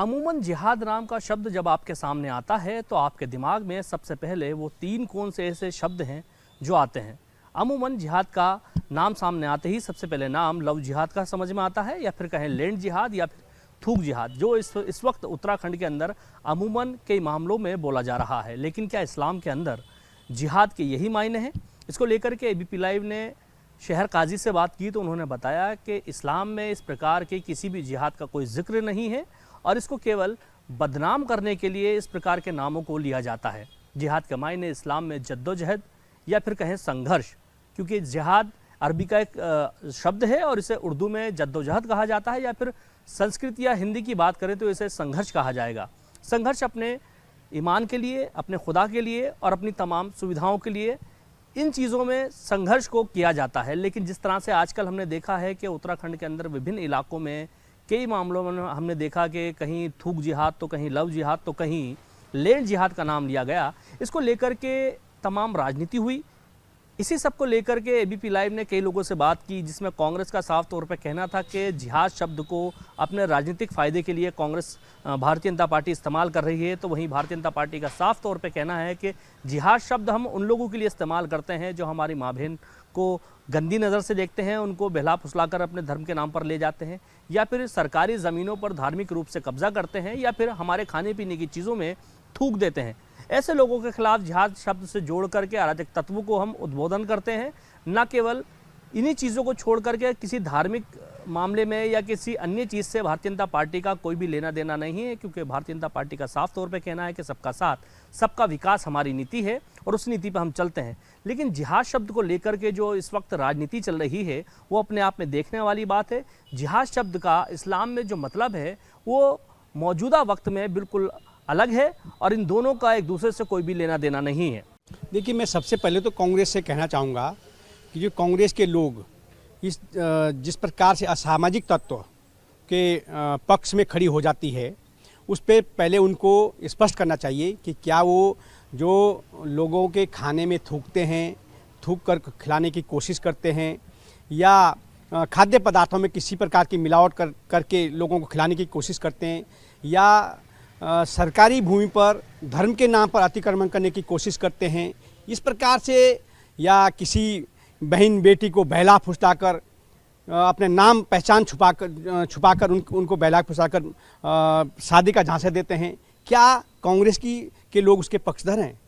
अमूमन जिहाद नाम का शब्द जब आपके सामने आता है तो आपके दिमाग में सबसे पहले वो तीन कौन से ऐसे शब्द हैं जो आते हैं। अमूमन जिहाद का नाम सामने आते ही सबसे पहले नाम लव जिहाद का समझ में आता है, या फिर कहें लैंड जिहाद या फिर थूक जिहाद, जो इस वक्त उत्तराखंड के अंदर अमूमन कई मामलों में बोला जा रहा है। लेकिन क्या इस्लाम के अंदर जिहाद के यही मायने हैं? इसको लेकर के एबीपी लाइव ने शहर काजी से बात की तो उन्होंने बताया कि इस्लाम में इस प्रकार के किसी भी जिहाद का कोई जिक्र नहीं है और इसको केवल बदनाम करने के लिए इस प्रकार के नामों को लिया जाता है। जिहाद के मायने इस्लाम में जद्दोजहद या फिर कहें संघर्ष, क्योंकि जिहाद अरबी का एक शब्द है और इसे उर्दू में जद्दोजहद कहा जाता है, या फिर संस्कृत या हिंदी की बात करें तो इसे संघर्ष कहा जाएगा। संघर्ष अपने ईमान के लिए, अपने खुदा के लिए और अपनी तमाम सुविधाओं के लिए, इन चीज़ों में संघर्ष को किया जाता है। लेकिन जिस तरह से आजकल हमने देखा है कि उत्तराखंड के अंदर विभिन्न इलाकों में कई मामलों में हमने देखा कि कहीं थूक जिहाद तो कहीं लव जिहाद तो कहीं लैंड जिहाद का नाम लिया गया, इसको लेकर के तमाम राजनीति हुई। इसी सब को लेकर के एबीपी लाइव ने कई लोगों से बात की, जिसमें कांग्रेस का साफ तौर पर कहना था कि जिहाद शब्द को अपने राजनीतिक फ़ायदे के लिए कांग्रेस भारतीय जनता पार्टी इस्तेमाल कर रही है। तो वहीं भारतीय जनता पार्टी का साफ तौर पे कहना है कि जिहाद शब्द हम उन लोगों के लिए इस्तेमाल करते हैं जो हमारी माँ बहन को गंदी नज़र से देखते हैं, उनको बहला फुसला कर अपने धर्म के नाम पर ले जाते हैं, या फिर सरकारी ज़मीनों पर धार्मिक रूप से कब्जा करते हैं, या फिर हमारे खाने पीने की चीज़ों में थूक देते हैं। ऐसे लोगों के खिलाफ जिहाद शब्द से जोड़ करके अराजक तत्वों को हम उद्बोधन करते हैं। न केवल इन्हीं चीज़ों को छोड़ करके किसी धार्मिक मामले में या किसी अन्य चीज़ से भारतीय जनता पार्टी का कोई भी लेना देना नहीं है, क्योंकि भारतीय जनता पार्टी का साफ तौर पे कहना है कि सबका साथ सबका विकास हमारी नीति है और उस नीति पर हम चलते हैं। लेकिन जिहाद शब्द को लेकर के जो इस वक्त राजनीति चल रही है वो अपने आप में देखने वाली बात है। जिहाद शब्द का इस्लाम में जो मतलब है वो मौजूदा वक्त में बिल्कुल अलग है और इन दोनों का एक दूसरे से कोई भी लेना देना नहीं है। देखिए, मैं सबसे पहले तो कांग्रेस से कहना चाहूँगा कि जो कांग्रेस के लोग जिस प्रकार से असामाजिक तत्व के पक्ष में खड़ी हो जाती है, उस पर पहले उनको स्पष्ट करना चाहिए कि क्या वो जो लोगों के खाने में थूकते हैं, थूक कर खिलाने की कोशिश करते हैं, या खाद्य पदार्थों में किसी प्रकार की मिलावट करके लोगों को खिलाने की कोशिश करते हैं, या सरकारी भूमि पर धर्म के नाम पर अतिक्रमण करने की कोशिश करते हैं, इस प्रकार से, या किसी बहन बेटी को बहला फुसलाकर अपने नाम पहचान छुपाकर उनको बहला फुसलाकर शादी का झांसा देते हैं, क्या कांग्रेस के लोग उसके पक्षधर हैं?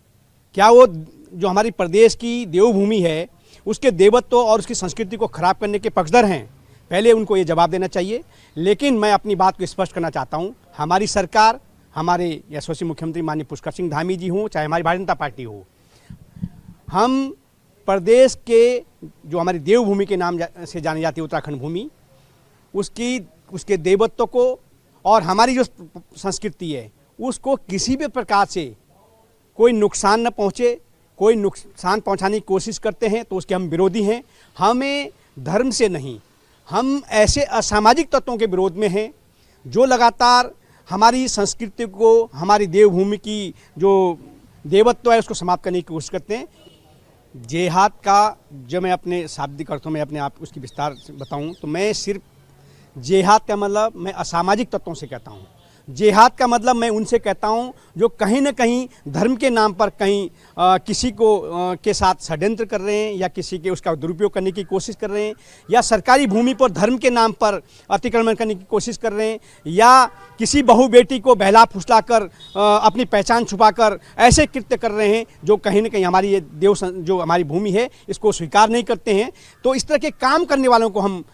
क्या वो जो हमारी प्रदेश की देवभूमि है उसके देवत्व और उसकी संस्कृति को खराब करने के पक्षधर हैं? पहले उनको ये जवाब देना चाहिए। लेकिन मैं अपनी बात को स्पष्ट करना चाहता हूँ, हमारी सरकार, हमारे यशस्वी मुख्यमंत्री माननीय पुष्कर सिंह धामी जी हों, चाहे हमारी भारतीय जनता पार्टी हो, हम प्रदेश के जो हमारी देवभूमि के नाम से जानी जाती है उत्तराखंड भूमि, उसके देवत्व को और हमारी जो संस्कृति है उसको किसी भी प्रकार से कोई नुकसान न पहुँचे, कोई नुकसान पहुँचाने की कोशिश करते हैं तो उसके हम विरोधी हैं। हमें धर्म से नहीं, हम ऐसे असामाजिक तत्वों के विरोध में हैं जो लगातार हमारी संस्कृति को, हमारी देवभूमि की जो देवत्व है उसको समाप्त करने की कोशिश करते हैं। जिहाद का जब मैं अपने शाब्दिक अर्थों में अपने आप उसकी विस्तार से बताऊं तो मैं सिर्फ जिहाद का मतलब मैं असामाजिक तत्वों से कहता हूं। जिहाद का मतलब मैं उनसे कहता हूं जो कहीं न कहीं धर्म के नाम पर कहीं किसी को के साथ षड्यंत्र कर रहे हैं, या किसी के उसका दुरुपयोग करने की कोशिश कर रहे हैं, या सरकारी भूमि पर धर्म के नाम पर अतिक्रमण करने की कोशिश कर रहे हैं, या किसी बहू बेटी को बहला फुसलाकर अपनी पहचान छुपाकर ऐसे कृत्य कर रहे हैं जो कहीं न कहीं हमारी ये जो हमारी भूमि है इसको स्वीकार नहीं करते हैं। तो इस तरह के काम करने वालों को हम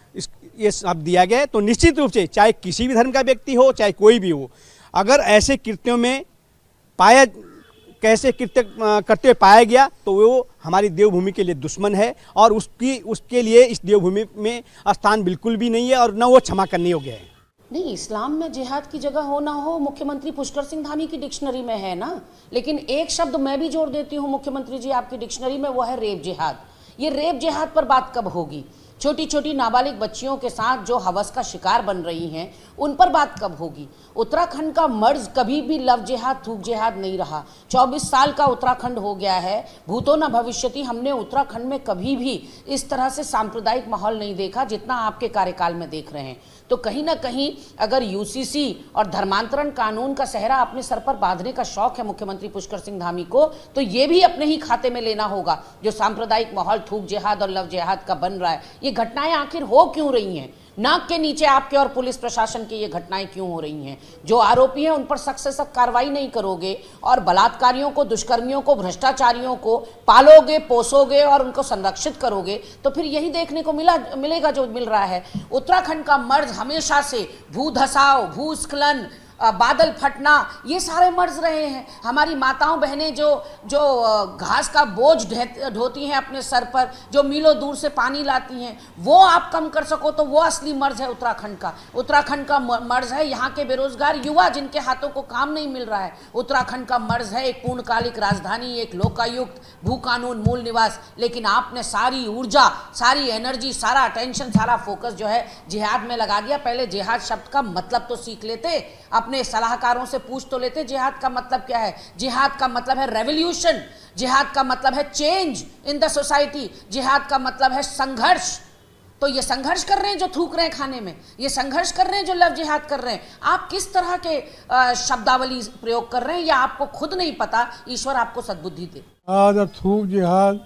ये शब्द दिया गया है। तो निश्चित रूप से चाहे किसी भी धर्म का व्यक्ति हो, चाहे कोई भी हो, अगर ऐसे कृत्यों में कैसे कृत्य करते हुए पाया गया तो वो हमारी देवभूमि के लिए दुश्मन है और उसके लिए इस देवभूमि में स्थान बिल्कुल भी नहीं है और न वो क्षमा करने योग्य है। नहीं, इस्लाम में जिहाद की जगह हो ना हो, मुख्यमंत्री पुष्कर सिंह धामी की डिक्शनरी में है ना। लेकिन एक शब्द मैं भी जोड़ देती हूँ मुख्यमंत्री जी आपकी डिक्शनरी में, वो है रेप जिहाद। ये रेप जिहाद पर बात कब होगी? छोटी छोटी नाबालिग बच्चियों के साथ जो हवस का शिकार बन रही हैं उन पर बात कब होगी? उत्तराखंड का मर्ज कभी भी लव जिहाद, थूक जिहाद नहीं रहा। 24 साल का उत्तराखंड हो गया है, भूतो न भविष्यति। हमने उत्तराखंड में कभी भी इस तरह से सांप्रदायिक माहौल नहीं देखा जितना आपके कार्यकाल में देख रहे हैं। तो कहीं ना कहीं अगर यूसीसी और धर्मांतरण कानून का सहरा अपने सर पर बांधने का शौक है मुख्यमंत्री पुष्कर सिंह धामी को, तो ये भी अपने ही खाते में लेना होगा। जो सांप्रदायिक माहौल थूक जिहाद और लव जिहाद का बन रहा है, ये घटनाएं आखिर हो क्यों रही हैं? नाक के नीचे आपके और पुलिस प्रशासन की ये घटनाएं क्यों हो रही हैं? जो आरोपी हैं उन पर सख्त से सख्त कार्रवाई नहीं करोगे और बलात्कारियों को, दुष्कर्मियों को, भ्रष्टाचारियों को पालोगे, पोसोगे और उनको संरक्षित करोगे, तो फिर यही देखने को मिलेगा जो मिल रहा है। उत्तराखंड का मर्ज हमेशा से भू धसाव, भूस्खलन, बादल फटना, ये सारे मर्ज रहे हैं। हमारी माताओं बहनें जो घास का बोझ ढोती हैं अपने सर पर, जो मीलों दूर से पानी लाती हैं, वो आप कम कर सको तो वो असली मर्ज है उत्तराखंड का। उत्तराखंड का मर्ज है यहाँ के बेरोजगार युवा जिनके हाथों को काम नहीं मिल रहा है। उत्तराखंड का मर्ज है एक पूर्णकालिक राजधानी, एक लोकायुक्त, भू कानून, मूल निवास। लेकिन आपने सारी ऊर्जा, सारी एनर्जी, सारा अटेंशन, सारा फोकस जो है जिहाद में लगा दिया। पहले जिहाद शब्द का मतलब तो सीख लेते, अपने सलाहकारों से पूछ तो लेते जिहाद का मतलब क्या है। जिहाद का मतलब है रेवोल्यूशन, जिहाद का मतलब है चेंज इन द सोसाइटी, जिहाद का मतलब है संघर्ष। तो ये संघर्ष कर रहे हैं जो थूक रहे हैं खाने में, ये संघर्ष कर रहे हैं जो लव जिहाद कर रहे हैं। आप किस तरह के शब्दावली प्रयोग कर रहे हैं या आपको खुद नहीं पता? ईश्वर आपको सद्बुद्धि दे। और थूक जिहाद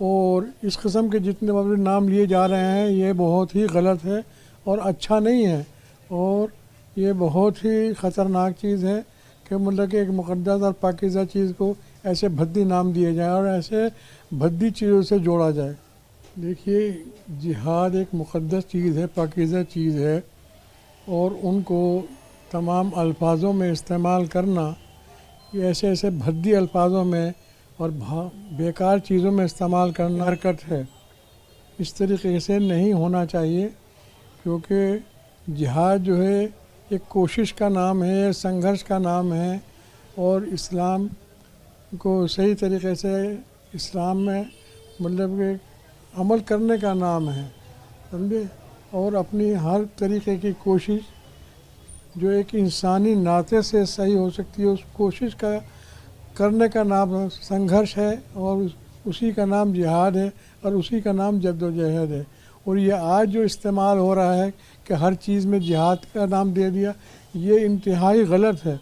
और इस किस्म के जितने नाम लिए जा रहे हैं, ये बहुत ही गलत है और अच्छा नहीं है। और ये बहुत ही ख़तरनाक चीज़ है कि मतलब कि एक मुक़द्दस और पाकीज़ा चीज़ को ऐसे भद्दी नाम दिए जाए और ऐसे भद्दी चीज़ों से जोड़ा जाए। देखिए, जिहाद एक मुक़द्दस चीज़ है, पाकीज़ा चीज़ है, और उनको तमाम अल्फाजों में इस्तेमाल करना, ये ऐसे ऐसे भद्दी अल्फाजों में और बेकार चीज़ों में इस्तेमाल करना हरकत है। इस तरीके से नहीं होना चाहिए, क्योंकि जिहाद जो है एक कोशिश का नाम है, संघर्ष का नाम है, और इस्लाम को सही तरीके से इस्लाम में मतलब कि अमल करने का नाम है, समझे। और अपनी हर तरीके की कोशिश जो एक इंसानी नाते से सही हो सकती है, उस कोशिश का करने का नाम संघर्ष है, और उसी का नाम जिहाद है, और उसी का नाम जद्दोजहद है। और ये आज जो इस्तेमाल हो रहा है कि हर चीज़ में जिहाद का नाम दे दिया, ये इंतहाई गलत है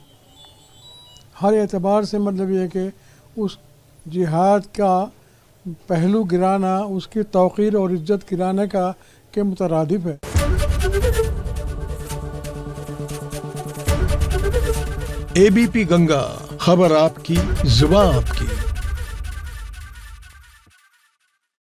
हर एतबार से। मतलब ये कि उस जिहाद का पहलू गिराना, उसकी तौक़ीर और इज़्ज़त गिराने का के मुतरादिफ है। ABP गंगा, खबर आपकी, जुबान आपकी।